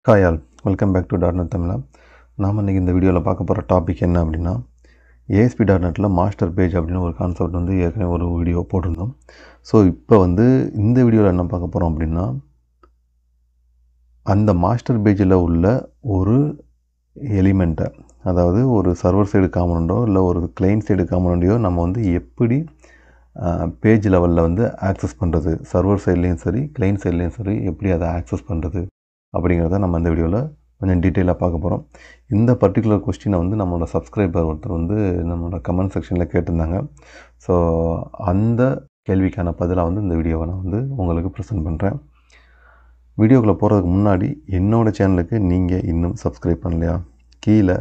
Hi all, welcome back to dot net Tamizha. நாம் இன்றைக்கி இந்த வீடியோவில் பார்க்க போகிற டாபிக் என்ன அப்படின்னா, ஏஎஸ்பி டாட்நெட்டில் மாஸ்டர் பேஜ் அப்படின்னு ஒரு கான்செப்ட் வந்து ஏற்கனவே ஒரு வீடியோ போட்டிருந்தோம். ஸோ இப்போ வந்து இந்த வீடியோவில் என்ன பார்க்க போகிறோம் அப்படின்னா, அந்த மாஸ்டர் பேஜில் உள்ள ஒரு எலிமெண்ட்டை, அதாவது ஒரு சர்வர் சைடு காம்பனண்ட்டோ இல்லை ஒரு கிளைண்ட் சைடு காம்பனண்ட்டையோ நம்ம வந்து எப்படி பேஜ் லெவலில் வந்து ஆக்சஸ் பண்ணுறது, சர்வர் சைட்லேயும் சரி கிளைண்ட் சைட்லேயும் சரி எப்படி அதை ஆக்சஸ் பண்ணுறது அப்படிங்கிறத நம்ம இந்த வீடியோவில் கொஞ்சம் டீட்டெயிலாக பார்க்க போகிறோம். இந்த பர்டிகுலர் கொஸ்டினை வந்து நம்மளோட சப்ஸ்கிரைபர் ஒருத்தர் வந்து நம்மளோட கமெண்ட் செக்ஷனில் கேட்டிருந்தாங்க. ஸோ அந்த கேள்விக்கான பதிலாக வந்து இந்த வீடியோவை நான் வந்து உங்களுக்கு ப்ரெசென்ட் பண்ணுறேன். வீடியோக்குள்ளே போகிறதுக்கு முன்னாடி என்னோடய சேனலுக்கு நீங்கள் இன்னும் சப்ஸ்கிரைப் பண்ணலையா, கீழே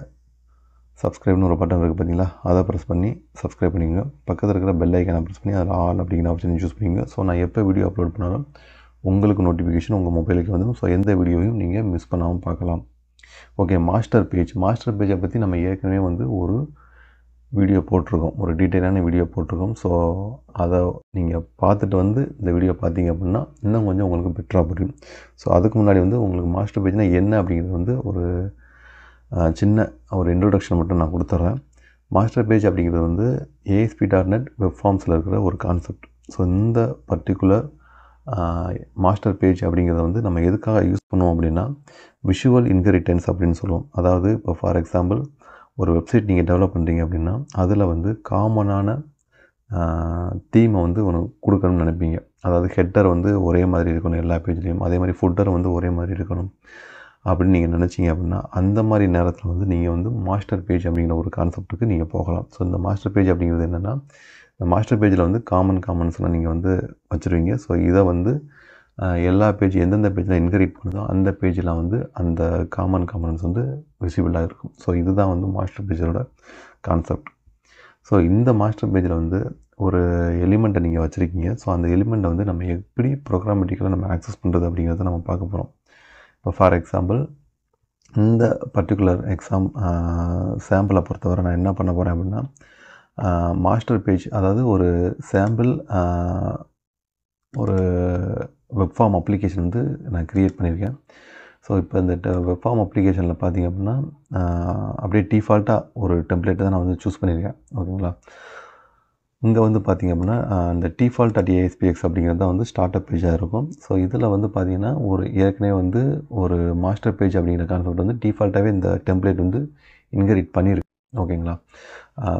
சப்ஸ்கிரைப்னு ஒரு பட்டன் இருக்குது பார்த்தீங்களா, அதை ப்ரெஸ் பண்ணி சப்ஸ்கிரைப் பண்ணிங்க. பக்கத்தில் இருக்கிற பெல் ஐக்கானை ப்ரெஸ் பண்ணி அதில் ஆல் அப்படிங்கிற ஆப்ஷனை சூஸ் பண்ணிங்க. ஸோ நான் எப்போ வீடியோ அப்லோட் பண்ணாலும் உங்களுக்கு நோட்டிஃபிகேஷன் உங்கள் மொபைலுக்கு வந்துடும். ஸோ எந்த வீடியோவையும் நீங்கள் மிஸ் பண்ணாமல் பார்க்கலாம். ஓகே, மாஸ்டர் பேஜை பற்றி நம்ம ஏற்கனவே வந்து ஒரு வீடியோ போட்டிருக்கோம், ஒரு டீட்டெயிலான வீடியோ போட்டிருக்கோம். ஸோ அதை நீங்கள் பார்த்துட்டு வந்து இந்த வீடியோ பார்த்தீங்க அப்படின்னா இன்னும் கொஞ்சம் உங்களுக்கு பெட்டராக புரியும். ஸோ அதுக்கு முன்னாடி வந்து உங்களுக்கு மாஸ்டர் பேஜ்னால் என்ன அப்படிங்கிறது வந்து ஒரு சின்ன ஒரு இன்ட்ரொடக்ஷன் மட்டும் நான் கொடுத்துட்றேன். மாஸ்டர் பேஜ் அப்படிங்கிறது வந்து ASP.NET வெப் ஃபார்ம்ஸில் இருக்கிற ஒரு கான்செப்ட். ஸோ இந்த பர்டிகுலர் மாஸ்டர் பேஜ் அப்படிங்கிறத வந்து நம்ம எதுக்காக யூஸ் பண்ணுவோம் அப்படின்னா, விஷுவல் இன்ஹெரிட்டன்ஸ் அப்படின்னு சொல்லுவோம். அதாவது இப்போ ஃபார் எக்ஸாம்பிள் ஒரு வெப்சைட் நீங்கள் டெவலப் பண்ணுறீங்க அப்படின்னா அதில் வந்து காமனான தீமை வந்து ஒன்று கொடுக்கணும்னு நினைப்பீங்க. அதாவது ஹெட்டர் வந்து ஒரே மாதிரி இருக்கணும் எல்லா பேஜ்லேயும், அதே மாதிரி ஃபுட்டர் வந்து ஒரே மாதிரி இருக்கணும் அப்படின்னு நீங்கள் நினச்சிங்க அப்படின்னா அந்த மாதிரி நேரத்தில் வந்து நீங்கள் வந்து மாஸ்டர் பேஜ் அப்படிங்கிற ஒரு கான்செப்ட்டுக்கு நீங்கள் போகலாம். ஸோ இந்த மாஸ்டர் பேஜ் அப்படிங்கிறது என்னென்னா, இந்த மாஸ்டர் பேஜில் வந்து காமன்ஸ்லாம் நீங்கள் வந்து வச்சுருவீங்க. ஸோ இதை வந்து எல்லா பேஜ் எந்தெந்த பேஜில் இன்ஹெரிட் பண்ணுதோ அந்த பேஜில் வந்து அந்த காமன்ஸ் வந்து விசிபிளாக இருக்கும். ஸோ இதுதான் வந்து மாஸ்டர் பேஜோட கான்செப்ட். ஸோ இந்த மாஸ்டர் பேஜில் வந்து ஒரு எலிமெண்ட்டை நீங்கள் வச்சுருக்கீங்க. ஸோ அந்த எலிமெண்ட்டை வந்து நம்ம எப்படி ப்ரோக்ராமேட்டிக்கலாக நம்ம ஆக்சஸ் பண்ணுறது அப்படிங்கிறத நம்ம பார்க்க போகிறோம். இப்போ ஃபார் எக்ஸாம்பிள் இந்த பர்டிகுலர் சாம்பிளை பொறுத்தவரை நான் என்ன பண்ண போகிறேன் அப்படின்னா, மாஸ்டர் பேஜ், அதாவது ஒரு சாம்பிள் ஒரு வெப் ஃபார்ம் அப்ளிகேஷன் வந்து நான் க்ரியேட் பண்ணியிருக்கேன். ஸோ இப்போ இந்த வெப் ஃபார்ம் அப்ளிகேஷனில் பார்த்திங்க அப்படின்னா அப்படியே டிஃபால்ட்டாக ஒரு டெம்ப்ளேட்டை தான் நான் வந்து சூஸ் பண்ணியிருக்கேன். ஓகேங்களா, இங்கே வந்து பார்த்திங்க அப்படின்னா இந்த default.aspx அப்படிங்கிறது தான் வந்து ஸ்டார்ட் அப் பேஜாக இருக்கும். ஸோ இதில் வந்து பார்த்திங்கன்னா ஒரு ஏற்கனவே வந்து ஒரு மாஸ்டர் பேஜ் அப்படிங்கிற கான்செப்ட் வந்து டிஃபால்ட்டாகவே இந்த டெம்ப்ளேட் வந்து இன்ஹெரிட் பண்ணியிருக்கு. ஓகேங்களா,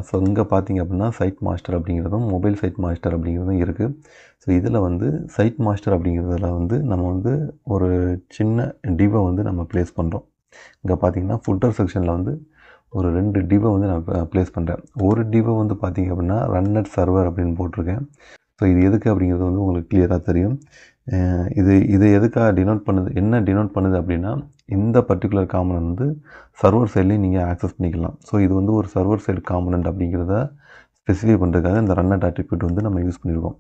ஸோ இங்கே பார்த்திங்க அப்படின்னா சைட் மாஸ்டர் அப்படிங்கிறதும் மொபைல் சைட் மாஸ்டர் அப்படிங்கிறதும் இருக்குது. ஸோ இதில் வந்து சைட் மாஸ்டர் அப்படிங்கிறதுல வந்து நம்ம வந்து ஒரு சின்ன டிவை வந்து நம்ம ப்ளேஸ் பண்ணுறோம். இங்கே பார்த்திங்கன்னா ஃபுட்டர் செக்ஷனில் வந்து ஒரு 2 டிவை வந்து நான் ப்ளேஸ் பண்ணுறேன். ஒரு டிவை வந்து பார்த்திங்க அப்படின்னா ரன்நெட் சர்வர் அப்படின்னு போட்டிருக்கேன். ஸோ இது எதுக்கு அப்படிங்கிறது வந்து உங்களுக்கு கிளியராக தெரியும். இது எதுக்காக டினோட் பண்ணுது, என்ன டினோட் பண்ணுது அப்படின்னா, இந்த பர்டிகுலர் காம்பனண்ட் வந்து சர்வர் சைட்லேயும் நீங்கள் ஆக்சஸ் பண்ணிக்கலாம். ஸோ இது வந்து ஒரு சர்வர் சைடு காம்பனண்ட் அப்படிங்கிறத ஸ்பெசிஃபை பண்ணுறதுக்காக இந்த ரன்நெட் அட்ரிபியூட் வந்து நம்ம யூஸ் பண்ணியிருக்கோம்.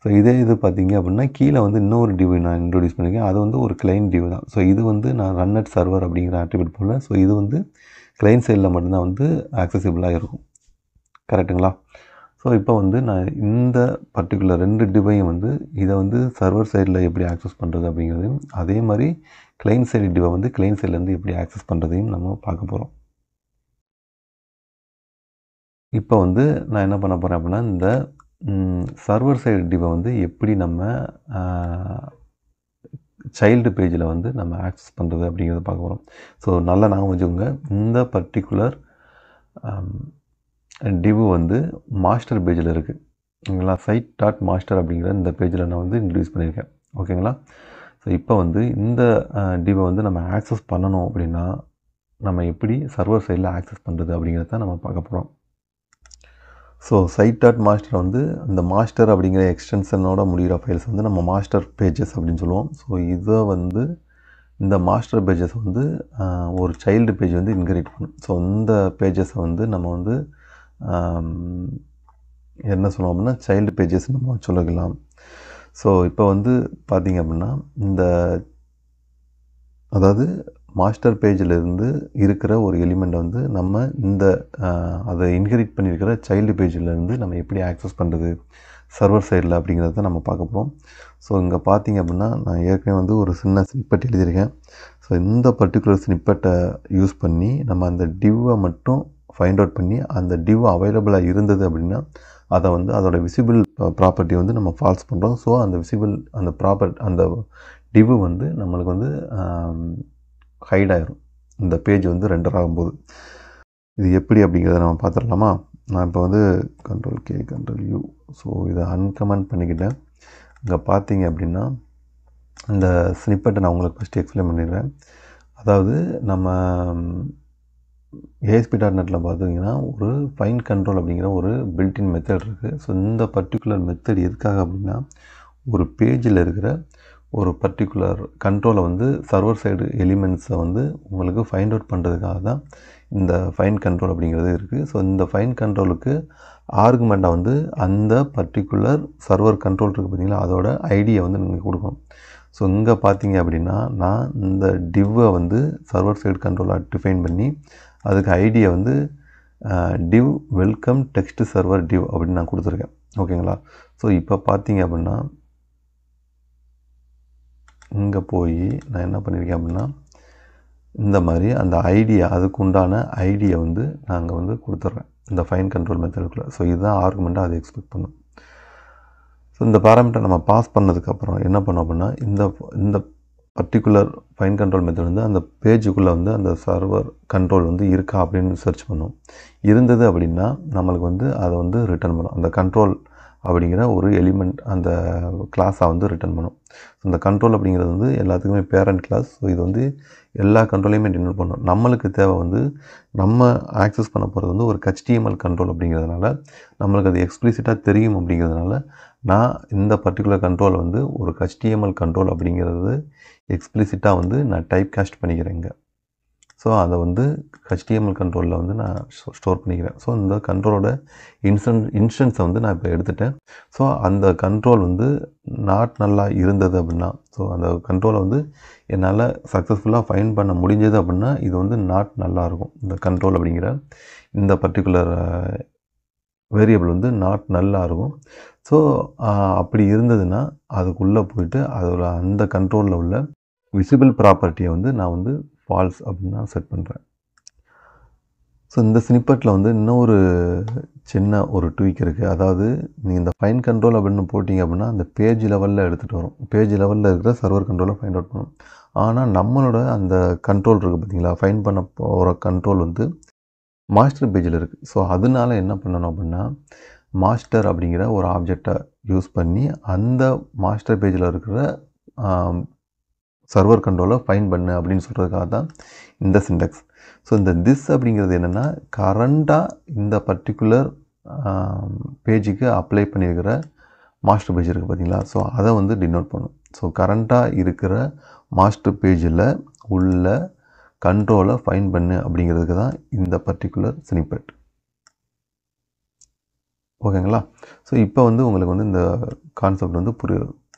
ஸோ இது பார்த்திங்க அப்படின்னா கீழே வந்து இன்னொரு டிவை நான் இன்ட்ரோடியூஸ் பண்ணியிருக்கேன். அது வந்து ஒரு கிளைண்ட் டிவ் தான். ஸோ இது வந்து நான் ரன்நெட் சர்வர் அப்படிங்கிற அட்ரிபியூட் போடல. ஸோ இது வந்து கிளைண்ட் சைடில் மட்டும்தான் வந்து ஆக்சசிபிளாக இருக்கும். கரெக்டுங்களா? ஸோ இப்போ வந்து நான் இந்த பர்டிகுலர் 2 டிவையும் வந்து இதை வந்து சர்வர் சைடில் எப்படி ஆக்சஸ் பண்ணுறது அப்படிங்கிறதையும், அதே மாதிரி கிளைண்ட் சைடு டிவை வந்து கிளைண்ட் சைட்லேருந்து எப்படி ஆக்சஸ் பண்ணுறதையும் நம்ம பார்க்க போகிறோம். இப்போ வந்து நான் என்ன பண்ண போகிறேன் அப்படின்னா, இந்த சர்வர் சைடு டிவை வந்து எப்படி நம்ம சைல்டு பேஜில் வந்து நம்ம ஆக்சஸ் பண்ணுறது அப்படிங்கிறத பார்க்க போகிறோம். ஸோ நல்லா ஞாபகம் வச்சுக்கோங்க, இந்த பர்டிகுலர் டிவ் வந்து மாஸ்டர் பேஜில் இருக்குது. ஓகேங்களா, site.master அப்படிங்கிற இந்த பேஜில் நான் வந்து இன்ட்ரடியூஸ் பண்ணியிருக்கேன். ஓகேங்களா, ஸோ இப்போ வந்து இந்த டிவை வந்து நம்ம ஆக்சஸ் பண்ணணும் அப்படின்னா நம்ம எப்படி சர்வர் சைடில் ஆக்சஸ் பண்ணுறது அப்படிங்கிறத நம்ம பார்க்க போகிறோம். ஸோ site.master வந்து இந்த மாஸ்டர் அப்படிங்கிற எக்ஸ்டென்ஷனோட முடிகிற ஃபைல்ஸ் வந்து நம்ம மாஸ்டர் பேஜஸ் அப்படின்னு சொல்லுவோம். ஸோ இதை வந்து இந்த மாஸ்டர் பேஜஸ் வந்து ஒரு சைல்டு பேஜ் வந்து இன்ஹெரிட் பண்ணும். ஸோ இந்த பேஜஸை வந்து நம்ம வந்து என்ன சொல்லுவோம் அப்படின்னா சைல்டு பேஜஸ் நம்ம சொல்லிக்கலாம். ஸோ இப்போ வந்து பார்த்திங்க அப்படின்னா இந்த அதாவது மாஸ்டர் பேஜிலிருந்து இருக்கிற ஒரு எலிமெண்ட்டை வந்து நம்ம இந்த அதை இன்ஹெரிட் பண்ணியிருக்கிற சைல்டு பேஜிலேருந்து நம்ம எப்படி ஆக்சஸ் பண்ணுறது, சர்வர் சைடில் அப்படிங்கிறத நம்ம பார்க்க போகிறோம். ஸோ இங்கே பார்த்தீங்க அப்படின்னா நான் ஏற்கனவே வந்து ஒரு சின்ன ஸ்னிப்பெட் எழுதியிருக்கேன். ஸோ இந்த பர்டிகுலர் ஸ்னிப்பெட்டை யூஸ் பண்ணி நம்ம அந்த டிவ்வை மட்டும் ஃபைண்ட் அவுட் பண்ணி அந்த டிவ் அவைலபிளாக இருந்தது அப்படின்னா அதை வந்து அதோட விசிபிள் ப்ராப்பர்ட்டி வந்து நம்ம ஃபால்ஸ் பண்ணுறோம். ஸோ அந்த விசிபிள் அந்த டிவ் வந்து நம்மளுக்கு வந்து ஹைட் ஆயிரும் இந்த பேஜ் வந்து ரெண்டர் ஆகும்போது. இது எப்படி அப்படிங்கிறத நம்ம பார்த்துடலாமா? நான் இப்போ வந்து Ctrl+K Ctrl+U ஸோ இதை அன்கமெண்ட் பண்ணிக்கிட்டேன். இங்கே பார்த்தீங்க அப்படின்னா இந்த ஸ்னிப்பெட்டை நான் உங்களுக்கு ஃபஸ்ட்டு எக்ஸ்பிளைன் பண்ணிடுறேன். அதாவது நம்ம ASP.NETல பார்த்தீங்கன்னா ஒரு ஃபைன் கண்ட்ரோல் அப்படிங்கிற ஒரு பில்டின் மெத்தட் இருக்குது. ஸோ இந்த பர்டிகுலர் மெத்தட் எதுக்காக அப்படின்னா ஒரு பேஜில் இருக்கிற ஒரு பர்டிகுலர் கண்ட்ரோலை வந்து சர்வர் சைடு எலிமெண்ட்ஸை வந்து உங்களுக்கு ஃபைண்ட் அவுட் பண்ணுறதுக்காக தான் இந்த ஃபைன் கண்ட்ரோல் அப்படிங்கிறது இருக்குது. ஸோ இந்த ஃபைன் கண்ட்ரோலுக்கு ஆர்குமெண்ட்டை வந்து அந்த பர்டிகுலர் சர்வர் கண்ட்ரோல் இருக்குது பார்த்தீங்களா, அதோட ஐடியை வந்து நீங்கள் கொடுக்கணும். ஸோ இங்கே பார்த்தீங்க அப்படின்னா நான் இந்த டிவ்வை வந்து சர்வர் சைடு கண்ட்ரோலாக டிஃபைன் பண்ணி அதுக்கு ஐடியை வந்து div welcome text server div அப்படின்னு நான் கொடுத்துருக்கேன். ஓகேங்களா? ஸோ இப்போ பார்த்தீங்க அப்படின்னா இங்கே போய் நான் என்ன பண்ணியிருக்கேன் அப்படின்னா இந்த மாதிரி அந்த ஐடியா அதுக்கு உண்டான ஐடியை வந்து நாங்கள் வந்து கொடுத்துட்றேன் இந்த ஃபைன் கண்ட்ரோல் மெத்தடுக்குள்ளே. ஸோ இதுதான் ஆர்குமெண்ட்டாக அதை எக்ஸ்பெக்ட் பண்ணும். ஸோ இந்த பேராமீட்டர் நம்ம பாஸ் பண்ணதுக்கப்புறம் என்ன பண்ணோம் அப்படின்னா இந்த பர்டிகுலர் ஃபைன் கண்ட்ரோல் மெத்தட் வந்து அந்த பேஜுக்குள்ளே வந்து அந்த சர்வர் கண்ட்ரோல் வந்து இருக்கா அப்படின்னு சர்ச் பண்ணோம். இருந்தது அப்படின்னா நம்மளுக்கு வந்து அதை வந்து ரிட்டர்ன் பண்ணும். அந்த கண்ட்ரோல் அப்படிங்கிற ஒரு எலிமெண்ட் அந்த கிளாஸாக வந்து ரிட்டர்ன் பண்ணும். அந்த கண்ட்ரோல் அப்படிங்கிறது வந்து எல்லாத்துக்குமே பேரண்ட் கிளாஸ். ஸோ இது வந்து எல்லா கண்ட்ரோலையுமே டினோட் பண்ணும். நம்மளுக்கு தேவை வந்து நம்ம ஆக்சஸ் பண்ண போகிறது வந்து ஒரு HTML கண்ட்ரோல் அப்படிங்கிறதுனால நம்மளுக்கு அது எக்ஸ்பிளிசிட்டாக தெரியும். அப்படிங்கிறதுனால நான் இந்த பர்டிகுலர் கண்ட்ரோல் வந்து ஒரு HTML கண்ட்ரோல் அப்படிங்கிறது எக்ஸ்பிளிசிட்டாக வந்து நான் டைப் காஸ்ட் பண்ணிக்கிறேங்க. ஸோ அதை வந்து HTML கண்ட்ரோலில் வந்து நான் ஸ்டோர் பண்ணிக்கிறேன். ஸோ இந்த கண்ட்ரோலோட இன்ஸ்டன்ஸை வந்து நான் இப்போ எடுத்துட்டேன். ஸோ அந்த கண்ட்ரோல் வந்து நாட் நல்லா இருந்தது அப்படின்னா, ஸோ அந்த கண்ட்ரோலை வந்து என்னால் சக்ஸஸ்ஃபுல்லாக ஃபைண்ட் பண்ண முடிஞ்சது அப்படின்னா இது வந்து நாட் நல்லாயிருக்கும். இந்த கண்ட்ரோல் அப்படிங்கிற இந்த பர்டிகுலர் வேரியபிள் வந்து நாட் நல்லா இருக்கும். ஸோ அப்படி இருந்ததுன்னா அதுக்குள்ளே போயிட்டு அதோட அந்த கண்ட்ரோலில் உள்ள விசிபிள் ப்ராப்பர்ட்டியை வந்து நான் வந்து ஃபால்ஸ் அப்படின்னு நான் செட் பண்ணுறேன். ஸோ இந்த ஸ்னிப்பெட்டில் வந்து இன்னொரு சின்ன ஒரு ட்வீக் இருக்குது. அதாவது நீங்கள் இந்த ஃபைன் கண்ட்ரோல் அப்படின்னு போட்டிங்க அப்படின்னா அந்த பேஜ் லெவலில் எடுத்துகிட்டு வரும். பேஜ் லெவலில் இருக்கிற சர்வர் கண்ட்ரோலை ஃபைண்ட் அவுட் பண்ணும். ஆனால் நம்மளோட அந்த கண்ட்ரோல் இருக்குது பார்த்தீங்களா, ஃபைன் பண்ண போகிற கண்ட்ரோல் வந்து மாஸ்டர் பேஜில் இருக்குது. ஸோ அதனால என்ன பண்ணணும் அப்படின்னா மாஸ்டர் அப்படிங்கிற ஒரு ஆப்ஜெக்டை யூஸ் பண்ணி அந்த மாஸ்டர் பேஜில் இருக்கிற சர்வர் கண்ட்ரோலை ஃபைன் பண்ணு அப்படின்னு சொல்கிறதுக்காக தான் இந்த சிண்டெக்ஸ். ஸோ இந்த திஸ் அப்படிங்கிறது என்னென்னா கரண்டாக இந்த பர்டிகுலர் பேஜுக்கு அப்ளை பண்ணியிருக்கிற மாஸ்டர் பேஜ் இருக்குது பார்த்தீங்களா, ஸோ அதை வந்து டினோட் பண்ணும். ஸோ கரண்டாக இருக்கிற மாஸ்டர் பேஜில் உள்ள கண்ட்ரோலை ஃபைன் பண்ணு அப்படிங்கிறதுக்கு தான் இந்த பர்டிகுலர் ஸ்னிப்பெட். ஓகேங்களா? ஸோ இப்போ வந்து உங்களுக்கு வந்து இந்த கான்செப்ட் வந்து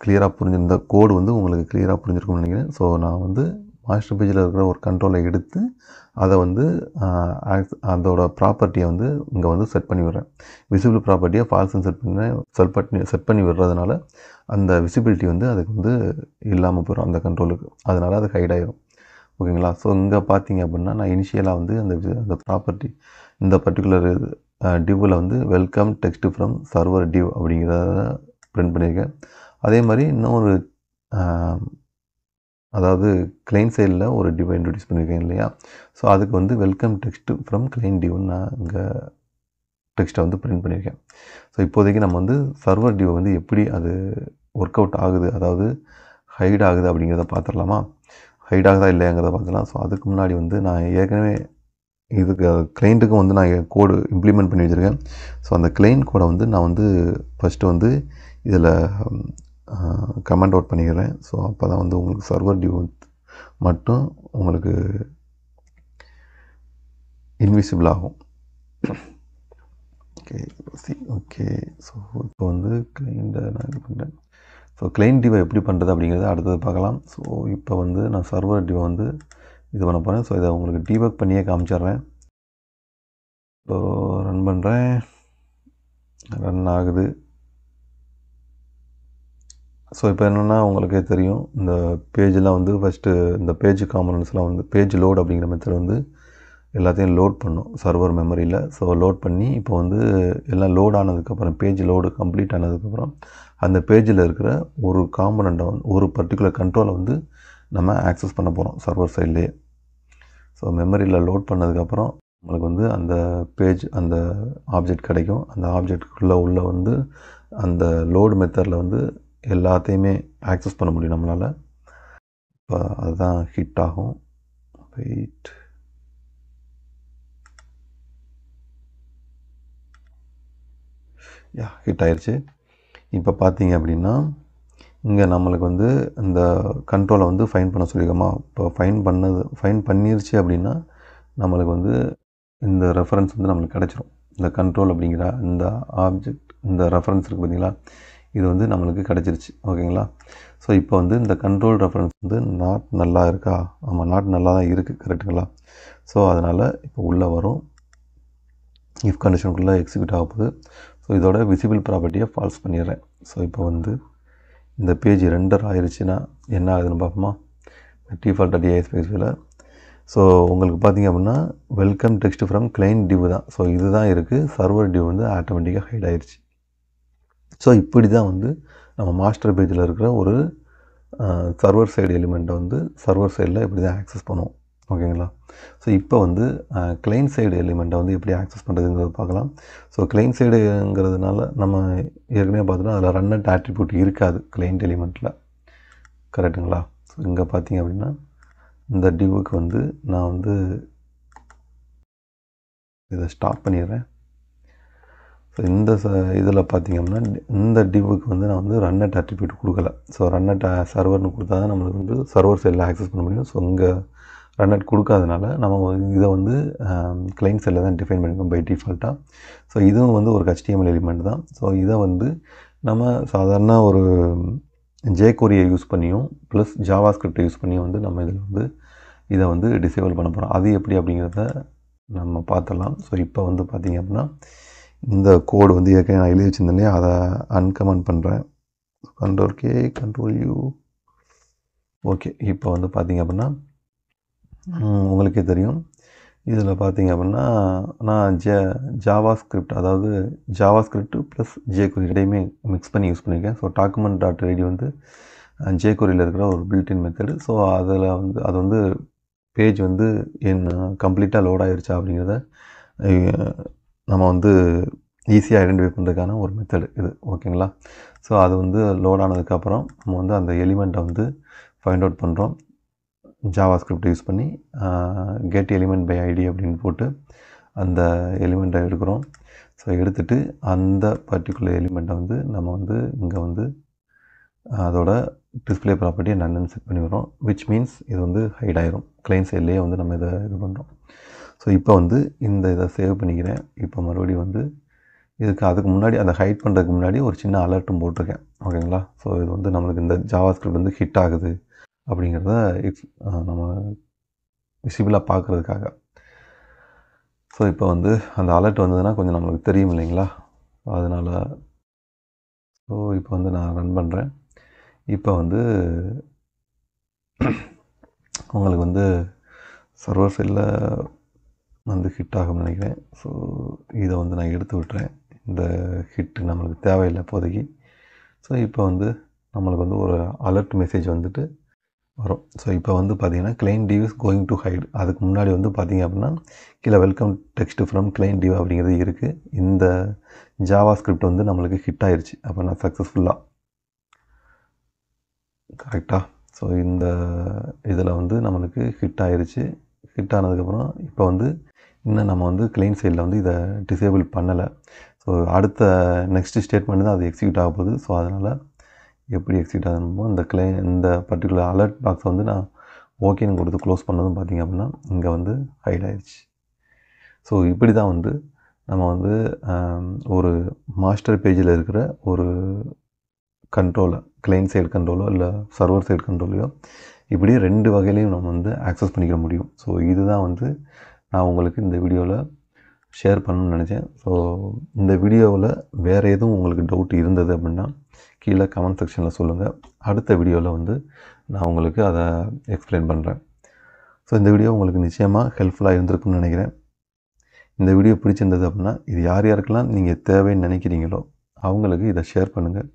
கிளியராக புரிஞ்சிருந்த கோடு வந்து உங்களுக்கு கிளியராக புரிஞ்சிருக்கும்னு நினைக்கிறேன். ஸோ நான் வந்து மாஸ்டர் பேஜில் இருக்கிற ஒரு கண்ட்ரோலை எடுத்து அதை வந்து அதோட ப்ராப்பர்ட்டியை வந்து இங்கே வந்து செட் பண்ணி விடுறேன். விசிபிள் ப்ராப்பர்ட்டியை ஃபால்ஸ்ன்னு செட் பண்ணி விடுறதுனால அந்த விசிபிலிட்டி வந்து அதுக்கு வந்து இல்லாமல் போயிடும் அந்த கண்ட்ரோலுக்கு. அதனால் அது ஹைட் ஆகிடும். ஓகேங்களா? ஸோ இங்கே பார்த்தீங்க அப்படின்னா நான் இனிஷியலாக வந்து அந்த ப்ராப்பர்ட்டி இந்த பர்டிகுலர் டிவ்வில் வந்து welcome text from server div அப்படிங்கிறத பிரிண்ட் பண்ணியிருக்கேன். அதே மாதிரி இன்னொரு அதாவது கிளைண்ட் சைடில் ஒரு டிவை இன்ட்ரடியூஸ் பண்ணியிருக்கேன் இல்லையா, ஸோ அதுக்கு வந்து வெல்கம் டெக்ஸ்ட் ஃப்ரம் கிளைண்ட் டிவ்னு நான் இங்கே டெக்ஸ்ட்டை வந்து பிரிண்ட் பண்ணியிருக்கேன். ஸோ இப்போதைக்கு நம்ம வந்து சர்வர் டிவை வந்து எப்படி அது ஒர்க் அவுட் ஆகுது, அதாவது ஹைட் ஆகுது அப்படிங்கிறத பார்த்துடலாமா? ஹைட் ஆகுதா இல்லையாங்கிறத பார்த்துலாம். ஸோ அதுக்கு முன்னாடி வந்து நான் ஏற்கனவே இதுக்கு கிளைண்ட்டுக்கும் வந்து நான் கோடு இம்ப்ளிமெண்ட் பண்ணி வச்சுருக்கேன். ஸோ அந்த கிளைண்ட் கோடை வந்து நான் வந்து ஃபஸ்ட்டு வந்து இதில் கமெண்ட் அவுட் பண்ணிக்கிறேன். ஸோ அப்போ தான் வந்து உங்களுக்கு சர்வர் டிவ் மட்டும் உங்களுக்கு இன்விசிபிள் ஆகும். ஓகே ஸோ இப்போ வந்து கிளைண்ட்டை நான் இது பண்ணுறேன். ஸோ கிளைண்ட் டிவை எப்படி பண்ணுறது அப்படிங்கிறத அடுத்தது பார்க்கலாம். ஸோ இப்போ வந்து நான் சர்வர் டிவை வந்து இது பண்ண போகிறேன். ஸோ இதை உங்களுக்கு டீபக் பண்ணியே காமிச்சிட்றேன். ஸோ ரன் பண்ணுறேன், ரன் ஆகுது. ஸோ இப்போ என்னென்னா உங்களுக்கே தெரியும், இந்த பேஜெலாம் வந்து ஃபஸ்ட்டு இந்த பேஜ் காம்பனன்ட்ஸ்லாம் வந்து பேஜ் லோட் அப்படிங்கிற மெத்தட் வந்து எல்லாத்தையும் லோட் பண்ணும் சர்வர் மெமரியில். ஸோ லோட் பண்ணி இப்போ வந்து எல்லாம் லோட் ஆனதுக்கப்புறம் பேஜ் லோடு கம்ப்ளீட் ஆனதுக்கப்புறம் அந்த பேஜில் இருக்கிற ஒரு காம்பனண்ட்டை வந்து ஒரு பர்டிகுலர் கண்ட்ரோலை வந்து நம்ம ஆக்சஸ் பண்ண போகிறோம் சர்வர் சைட்லேயே. ஸோ மெமரியில் லோட் பண்ணதுக்கப்புறம் நம்மளுக்கு வந்து அந்த பேஜ் அந்த ஆப்ஜெக்ட் கிடைக்கும். அந்த ஆப்ஜெக்டுக்குள்ளே உள்ள வந்து அந்த லோடு மெத்தடில் வந்து எல்லாத்தையுமே ஆக்சஸ் பண்ண முடியும் நம்மளால். இப்போ அதுதான் ஹிட் ஆகும். வெயிட், ஹிட் ஆயிடுச்சு. இப்போ பார்த்தீங்க அப்படின்னா இங்கே நம்மளுக்கு வந்து இந்த கண்ட்ரோலை வந்து ஃபைன் பண்ண சொல்லியிருக்கோமா. இப்போ ஃபைன் பண்ணிருச்சு அப்படின்னா நம்மளுக்கு வந்து இந்த ரெஃபரன்ஸ் வந்து நம்மளுக்கு கிடச்சிரும். இந்த கண்ட்ரோல் அப்படிங்கிற இந்த ஆப்ஜெக்ட் இந்த ரெஃபரன்ஸ் இருக்குது பார்த்தீங்களா, இது வந்து நம்மளுக்கு கிடச்சிருச்சு. ஓகேங்களா. ஸோ இப்போ வந்து இந்த கண்ட்ரோல் ரெஃபரன்ஸ் வந்து நாட் நல்லா இருக்கா? ஆமாம், நாட் நல்லா தான் இருக்குது. கரெக்டுங்களா. ஸோ அதனால் இப்போ உள்ளே வரும், இஃப் கண்டிஷனுக்குள்ளே எக்ஸிக்யூட் ஆக போகுது. ஸோ இதோட விசிபிள் ப்ராப்பர்ட்டியை ஃபால்ஸ் பண்ணிடுறேன். ஸோ இப்போ வந்து இந்த பேஜ் ரெண்டர் ஆயிடுச்சுன்னா என்ன ஆகுதுன்னு பார்ப்போமா. டிஃபால்ட்டாக டிஐஎஸ்பிஎஸ்பியில் ஸோ உங்களுக்கு பார்த்திங்க அப்படின்னா welcome text from client div தான். ஸோ இதுதான் இருக்குது. சர்வர் டிவ் வந்து ஆட்டோமேட்டிக்காக ஹைட் ஆயிடுச்சு. ஸோ இப்படி தான் வந்து நம்ம மாஸ்டர் பேஜில் இருக்கிற ஒரு சர்வர் சைடு எலிமெண்ட்டை வந்து சர்வர் சைடில் இப்படி தான் ஆக்சஸ் பண்ணுவோம். ஓகேங்களா. ஸோ இப்போ வந்து கிளைண்ட் சைடு எலிமெண்ட்டை வந்து எப்படி ஆக்சஸ் பண்ணுறதுங்கிறது பார்க்கலாம். ஸோ கிளைண்ட் சைடுங்கிறதுனால நம்ம ஏற்கனவே பார்த்தோன்னா அதில் ரன்னட் ஆட்ரிபியூட் இருக்காது கிளைண்ட் எலிமெண்ட்டில். கரெக்டுங்களா. ஸோ இங்கே பார்த்தீங்க அப்படின்னா இந்த டிவ்வுக்கு வந்து நான் வந்து இதை ஸ்டாப் பண்ணிடுறேன். ஸோ இந்த இதில் பார்த்திங்க அப்படின்னா இந்த டிவ்வுக்கு வந்து நான் வந்து ரன்னட் ஆட்ரிபியூட் கொடுக்கல. ஸோ ரன்னட் சர்வர்னு கொடுத்தா தான் நம்மளுக்கு வந்து சர்வர் சைடில் ஆக்சஸ் பண்ண முடியும். ஸோ இங்கே ரன்னட் கொடுக்காதனால நம்ம இதை வந்து கிளைண்ட் சைடில் தான் டிஃபைன் பண்ணிக்கோம் பை டிஃபால்ட்டாக. ஸோ இதுவும் வந்து ஒரு HTML எலிமெண்ட் தான். ஸோ இதை வந்து நம்ம சாதாரண ஒரு jQuery யூஸ் பண்ணியும் ப்ளஸ் ஜாவா ஸ்கிரிப்டை யூஸ் பண்ணியும் வந்து நம்ம இதில் வந்து இதை வந்து டிசேபிள் பண்ண போகிறோம். அது எப்படி அப்படிங்கிறத நம்ம பார்த்துடலாம். ஸோ இப்போ வந்து பார்த்திங்க அப்படின்னா இந்த கோடு வந்து ஏற்கனவே நான் எழுதி வச்சுருந்தேன் இல்லையா, அதை அன்கமெண்ட் பண்ணுறேன். Ctrl+K Ctrl+U. ஓகே. இப்போ வந்து பார்த்திங்க அப்படின்னா உங்களுக்கே தெரியும், இதில் பார்த்திங்க அப்படின்னா நான் ஜாவா ஸ்கிரிப்ட், அதாவது ஜாவா ஸ்கிரிப்ட் ப்ளஸ் jQuery இடையுமே மிக்ஸ் பண்ணி யூஸ் பண்ணியிருக்கேன். ஸோ document.ready வந்து jQueryயில் இருக்கிற ஒரு பில்டின் மெத்தடு. ஸோ அதில் வந்து அது வந்து பேஜ் வந்து கம்ப்ளீட்டாக லோட் ஆகிருச்சா அப்படிங்கிறத நம்ம வந்து ஈஸியாக ஐடென்டிஃபை பண்ணுறதுக்கான ஒரு மெத்தடு இது. ஓகேங்களா. ஸோ அது வந்து லோட் ஆனதுக்கப்புறம் நம்ம வந்து அந்த எலிமெண்ட்டை வந்து ஃபைண்ட் அவுட் பண்ணுறோம் ஜாவா ஸ்கிரிப்ட் யூஸ் பண்ணி. கெட் எலிமெண்ட் பை ஐடி அப்படின்னு போட்டு அந்த எலிமெண்ட்டை எடுக்கிறோம். ஸோ எடுத்துகிட்டு அந்த பர்டிகுலர் எலிமெண்ட்டை வந்து நம்ம வந்து இங்கே வந்து அதோட டிஸ்பிளே ப்ராப்பர்ட்டியை நன்னு செட் பண்ணி வரோம். விச் மீன்ஸ் இது வந்து ஹைட் ஆயிரும். கிளைண்ட் சைட்லேயே வந்து நம்ம இதை இது பண்ணுறோம். ஸோ இப்போ வந்து இந்த இதை சேவ் பண்ணிக்கிறேன். இப்போ மறுபடியும் வந்து அதுக்கு முன்னாடி அதை ஹைட் பண்ணுறதுக்கு முன்னாடி ஒரு சின்ன அலர்ட்டும் போட்டிருக்கேன். ஓகேங்களா. ஸோ இது வந்து நம்மளுக்கு இந்த ஜாவா ஸ்கிரிப்ட் வந்து ஹிட் ஆகுது அப்படிங்கிறத நம்ம விசிபிளாக பார்க்குறதுக்காக. ஸோ இப்போ வந்து அந்த அலர்ட் வந்ததுன்னா கொஞ்சம் நம்மளுக்கு தெரியும் இல்லைங்களா. அதனால் ஸோ இப்போ வந்து நான் ரன் பண்ணுறேன். இப்போ வந்து உங்களுக்கு வந்து சர்வர் சைடில் வந்து ஹிட் ஆகும்னு நினைக்கிறேன். ஸோ இதை வந்து நான் எடுத்து விட்டுறேன். இந்த ஹிட்டு நம்மளுக்கு தேவையில்லை இப்போதைக்கு. ஸோ இப்போ வந்து நம்மளுக்கு வந்து ஒரு அலர்ட் மெசேஜ் வந்துட்டு வரும். ஸோ இப்போ வந்து பார்த்திங்கன்னா client div is going to hide. அதுக்கு முன்னாடி வந்து பார்த்திங்க அப்படின்னா கீழே welcome text from client div அப்படிங்கிறது இருக்குது. இந்த ஜாவா ஸ்கிரிப்ட் வந்து நம்மளுக்கு ஹிட் ஆயிடுச்சு. அப்போ நான் சக்ஸஸ்ஃபுல்லாக கரெக்டாக. ஸோ இந்த இதில் வந்து நம்மளுக்கு ஹிட் ஆயிடுச்சு. ஹிட் ஆனதுக்கப்புறம் இப்போ வந்து இன்னும் நம்ம வந்து கிளைண்ட் சைடில் வந்து இதை டிசேபிள் பண்ணலை. ஸோ அடுத்த நெக்ஸ்ட் ஸ்டேட்மெண்ட் தான் அது எக்ஸிக்யூட் ஆக போகுது. ஸோ அதனால் எப்படி எக்ஸிக்யூட் ஆகணுமோ இந்த பர்டிகுலர் அலர்ட் பாக்ஸை வந்து நான் ஓகேன்னு கொடுத்து க்ளோஸ் பண்ணதும் பார்த்திங்க அப்படின்னா இங்கே வந்து ஹைட் ஆயிடுச்சு. ஸோ இப்படி தான் வந்து நம்ம வந்து ஒரு மாஸ்டர் பேஜில் இருக்கிற ஒரு கண்ட்ரோலை கிளைண்ட் சைடு கண்ட்ரோலோ இல்லை சர்வர் சைடு கண்ட்ரோலையோ இப்படி ரெண்டு வகையிலையும் நம்ம வந்து ஆக்சஸ் பண்ணிக்க முடியும். ஸோ இதுதான் வந்து நான் உங்களுக்கு இந்த வீடியோவில் ஷேர் பண்ணணும்னு நினச்சேன். ஸோ இந்த வீடியோவில் வேறு எதுவும் உங்களுக்கு டவுட் இருந்தது அப்படின்னா கீழே கமெண்ட் செக்ஷனில் சொல்லுங்கள். அடுத்த வீடியோவில் வந்து நான் உங்களுக்கு அதை எக்ஸ்பிளைன் பண்ணுறேன். ஸோ இந்த வீடியோ உங்களுக்கு நிச்சயமாக ஹெல்ப்ஃபுல்லாக இருந்திருக்குன்னு நினைக்கிறேன். இந்த வீடியோ பிடிச்சிருந்தது அப்படின்னா இது யார் யாருக்கெல்லாம் நீங்கள் தேவைன்னு நினைக்கிறீங்களோ அவங்களுக்கு இதை ஷேர் பண்ணுங்கள்.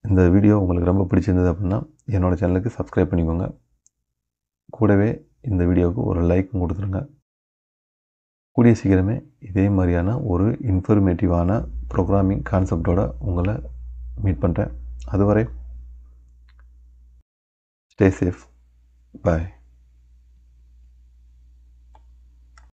இந்த வீடியோ உங்களுக்கு ரொம்ப பிடிச்சிருந்தது அப்படின்னா என்னோடய சேனலுக்கு சப்ஸ்கிரைப் பண்ணிக்கோங்க. கூடவே இந்த வீடியோவுக்கு ஒரு லைக்கும் கொடுத்துருங்க. கூடிய சீக்கிரமே இதே மாதிரியான ஒரு இன்ஃபர்மேட்டிவான ப்ரோக்ராமிங் கான்செப்டோட உங்களை மீட் பண்ணுறேன். அதுவரை ஸ்டே சேஃப். பாய்.